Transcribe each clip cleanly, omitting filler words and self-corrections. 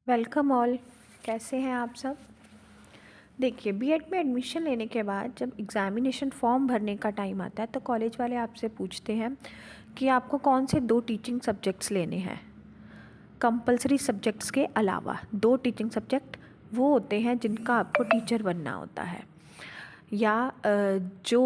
Welcome all. कैसे हैं आप सब। देखिए, बीएड में एडमिशन लेने के बाद जब एग्ज़ामिनेशन फॉर्म भरने का टाइम आता है तो कॉलेज वाले आपसे पूछते हैं कि आपको कौन से 2 टीचिंग सब्जेक्ट्स लेने हैं। कंपलसरी सब्जेक्ट्स के अलावा 2 टीचिंग सब्जेक्ट वो होते हैं जिनका आपको टीचर बनना होता है, या जो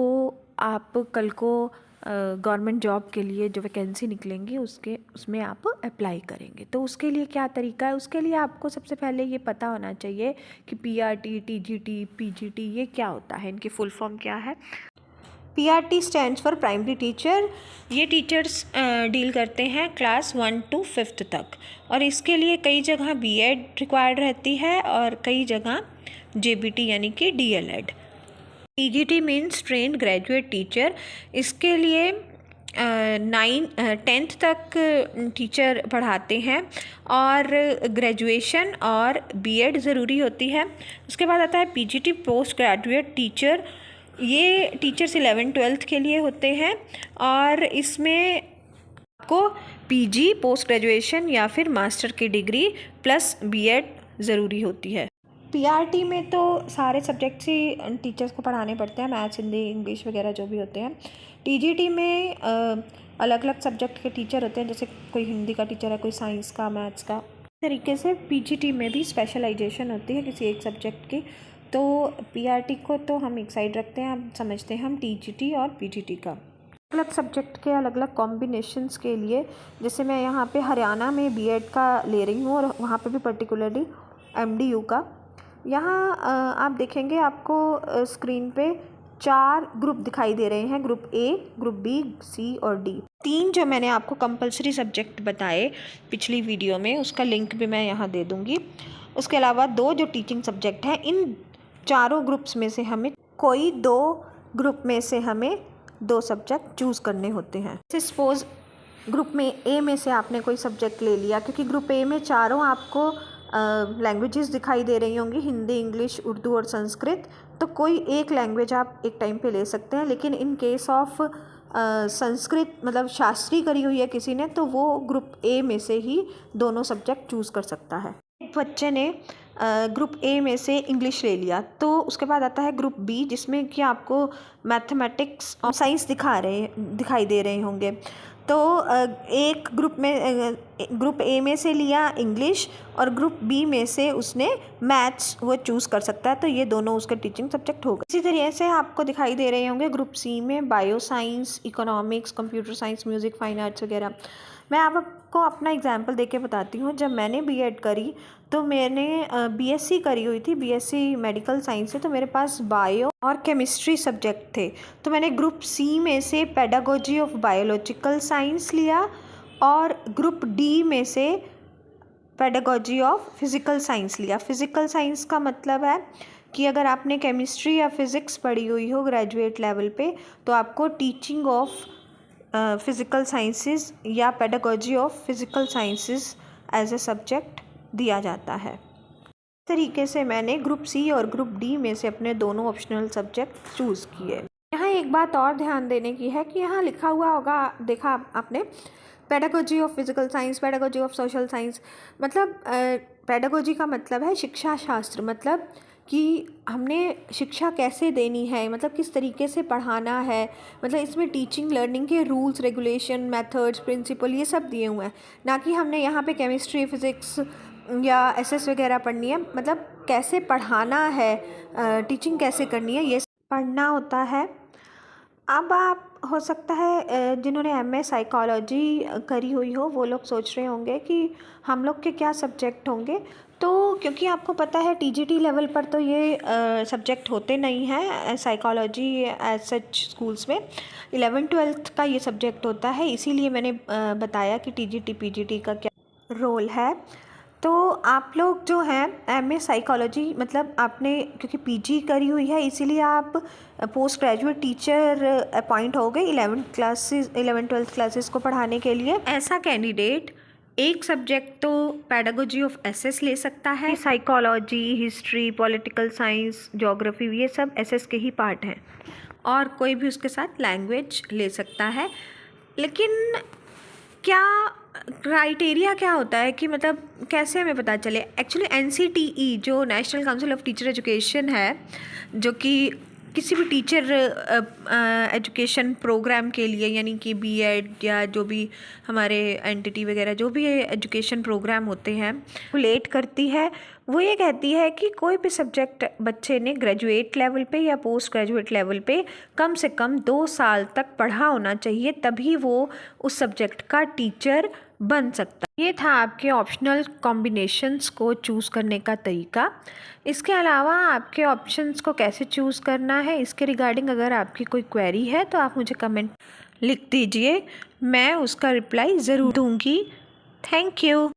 आप कल को गवर्नमेंट जॉब के लिए जो वैकेंसी निकलेंगी उसमें आप अप्लाई करेंगे। तो उसके लिए क्या तरीका है, उसके लिए आपको सबसे पहले ये पता होना चाहिए कि पीआरटी, टीजीटी, पीजीटी ये क्या होता है, इनकी फुल फॉर्म क्या है। PRT stands for primary teacher. ये टीचर्स डील करते हैं क्लास 1 to 5th तक, और इसके लिए कई जगह बीएड रिक्वायर्ड रहती है और कई जगह जेबीटी यानी कि DElEd. TGT means trained graduate teacher. इसके लिए 10th तक टीचर पढ़ाते हैं और ग्रेजुएशन और बीएड ज़रूरी होती है। उसके बाद आता है पीजीटी पोस्ट ग्रेजुएट टीचर। ये टीचर्स 11th-12th के लिए होते हैं और इसमें आपको पीजी पोस्ट ग्रेजुएशन या फिर मास्टर की डिग्री प्लस बीएड ज़रूरी होती है। पीआरटी में तो सारे सब्जेक्ट्स ही टीचर्स को पढ़ाने पड़ते हैं, मैथ्स, हिंदी, इंग्लिश वगैरह जो भी होते हैं। टीजीटी में अलग अलग सब्जेक्ट के टीचर होते हैं, जैसे कोई हिंदी का टीचर है, कोई साइंस का, मैथ्स का। इस तरीके से पीजीटी में भी स्पेशलाइजेशन होती है किसी एक सब्जेक्ट की। तो पीआरटी को तो हम एक साइड रखते हैं, अब समझते हैं हम टीजीटी और पीजीटी का। अलग सब्जेक्ट के अलग अलग कॉम्बिनेशंस के लिए, जैसे मैं यहाँ पे हरियाणा में बीएड का ले रही हूँ और वहाँ पे भी पर्टिकुलरली एमडीयू का। यहाँ आप देखेंगे आपको स्क्रीन पे 4 ग्रुप दिखाई दे रहे हैं, ग्रुप ए, ग्रुप बी, सी और डी। 3 जो मैंने आपको कंपलसरी सब्जेक्ट बताए पिछली वीडियो में, उसका लिंक भी मैं यहाँ दे दूँगी। उसके अलावा 2 जो टीचिंग सब्जेक्ट हैं, इन चारों ग्रुप्स में से हमें कोई 2 ग्रुप में से हमें 2 सब्जेक्ट चूज़ करने होते हैं। जैसे सपोज़ ग्रुप में ए में से आपने कोई सब्जेक्ट ले लिया, क्योंकि ग्रुप ए में चारों आपको लैंग्वेजेस दिखाई दे रही होंगी, हिंदी, इंग्लिश, उर्दू और संस्कृत। तो कोई एक लैंग्वेज आप एक टाइम पे ले सकते हैं, लेकिन इन केस ऑफ संस्कृत मतलब शास्त्री करी हुई है किसी ने, तो वो ग्रुप ए में से ही दोनों सब्जेक्ट चूज़ कर सकता है। एक बच्चे ने ग्रुप ए में से इंग्लिश ले लिया, तो उसके बाद आता है ग्रुप बी, जिसमें कि आपको मैथमेटिक्स और साइंस दिखाई दे रहे होंगे। तो एक ग्रुप ए में से लिया इंग्लिश और ग्रुप बी में से उसने मैथ्स वो चूज़ कर सकता है, तो ये दोनों उसके टीचिंग सब्जेक्ट होगा। इसी तरीके से आपको दिखाई दे रहे होंगे ग्रुप सी में bio science, economics, computer science, music, fine arts वगैरह। मैं आपको अपना एग्जांपल देके बताती हूँ। जब मैंने बीएड करी तो मैंने बीएससी करी हुई थी, बीएससी मेडिकल साइंस से, तो मेरे पास बायो और केमिस्ट्री सब्जेक्ट थे। तो मैंने ग्रुप सी में से पेडागोजी ऑफ बायोलॉजिकल साइंस लिया और ग्रुप डी में से पेडागोजी ऑफ फिज़िकल साइंस लिया। फिज़िकल साइंस का मतलब है कि अगर आपने केमिस्ट्री या फिज़िक्स पढ़ी हुई हो ग्रेजुएट लेवल पे, तो आपको टीचिंग ऑफ फिज़िकल साइंसेस या pedagogy of physical sciences as a subject दिया जाता है। इस तरीके से मैंने ग्रुप सी और ग्रुप डी में से अपने दोनों ऑप्शनल सब्जेक्ट चूज़ किए। यहाँ एक बात और ध्यान देने की है कि यहाँ लिखा हुआ होगा, देखा आपने, pedagogy of physical science, pedagogy of social science. मतलब पेडागोजी का मतलब है शिक्षा शास्त्र, मतलब कि हमने शिक्षा कैसे देनी है, मतलब किस तरीके से पढ़ाना है, मतलब इसमें टीचिंग लर्निंग के रूल्स, रेगुलेशन, मेथड्स, प्रिंसिपल ये सब दिए हुए हैं। ना कि हमने यहाँ पे केमिस्ट्री, फिज़िक्स या एसएस वगैरह पढ़नी है, मतलब कैसे पढ़ाना है, टीचिंग कैसे करनी है, ये पढ़ना होता है। अब आप हो सकता है जिन्होंने एमए साइकोलॉजी करी हुई हो वो लोग सोच रहे होंगे कि हम लोग के क्या सब्जेक्ट होंगे। तो क्योंकि आपको पता है टीजीटी लेवल पर तो ये सब्जेक्ट होते नहीं हैं साइकोलॉजी एज सच स्कूल्स में, 11th-12th का ये सब्जेक्ट होता है, इसीलिए मैंने बताया कि टीजीटी पीजीटी का क्या रोल है। तो आप लोग जो हैं एमए साइकोलॉजी, मतलब आपने क्योंकि पीजी करी हुई है इसीलिए आप पोस्ट ग्रेजुएट टीचर अपॉइंट हो गए 11th-12th क्लासेस को पढ़ाने के लिए। ऐसा कैंडिडेट एक सब्जेक्ट तो पेडागोजी ऑफ एसएस ले सकता है, psychology, history, political science, geography ये सब एसएस के ही पार्ट हैं, और कोई भी उसके साथ लैंग्वेज ले सकता है। लेकिन क्या क्राइटेरिया क्या होता है कि मतलब कैसे हमें पता चले। एक्चुअली NCTE जो national council of teacher education है, जो कि किसी भी टीचर एजुकेशन प्रोग्राम के लिए, यानी कि बीएड या जो भी हमारे एनटीटी वगैरह जो भी एजुकेशन प्रोग्राम होते हैं, रिलेट करती है। वो ये कहती है कि कोई भी सब्जेक्ट बच्चे ने ग्रेजुएट लेवल पे या पोस्ट ग्रेजुएट लेवल पे कम से कम 2 साल तक पढ़ा होना चाहिए, तभी वो उस सब्जेक्ट का टीचर बन सकता है। ये था आपके ऑप्शनल कॉम्बिनेशंस को चूज़ करने का तरीका। इसके अलावा आपके ऑप्शंस को कैसे चूज़ करना है, इसके रिगार्डिंग अगर आपकी कोई क्वेरी है तो आप मुझे कमेंट लिख दीजिए, मैं उसका रिप्लाई ज़रूर दूँगी। Thank you.